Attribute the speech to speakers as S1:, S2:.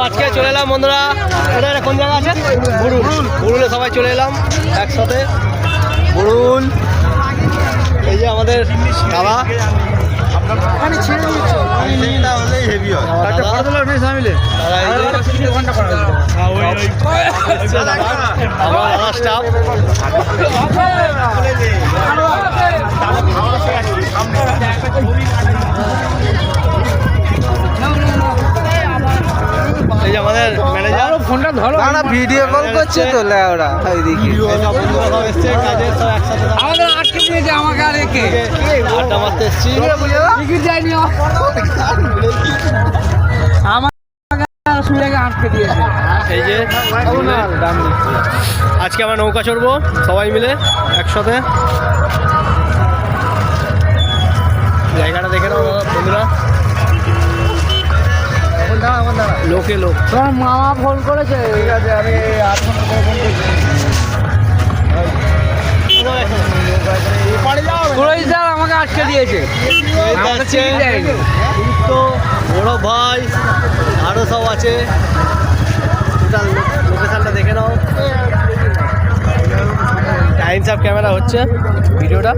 S1: আজকে চলে এলাম বন্ধুরা, এটা কোন জায়গা আছে? বুড়ুলে সবাই চলে এলাম একসাথে। বুড়ুল, এই যে আমাদের দাদা, স্টাফ। এই যে আমাদের ম্যানেজার,
S2: ফোনটা ধরো না, ভিডিও কল করছে তো ওরা ওইদিকে আমাদের আটকে দিয়েছে আমাকে আর একে
S1: আড্ডা মারতে এসছি।
S2: টিকিট যায়নি আমাকে আটকে দিয়েছে।
S1: এই যে আজকে আমরা নৌকা চড়বো সবাই মিলে একসাথে। জায়গাটা দেখে নাও বন্ধুরা, লোকে লোক।
S2: তোমার মামা ফোন করেছে, ঠিক আছে আমি আমাকে আটকে দিয়েছে।
S1: বড় ভাই আরো সব আছে, লোকেশনটা দেখে নাও। টাইমস অফ ক্যামেরা হচ্ছে ভিডিওটা।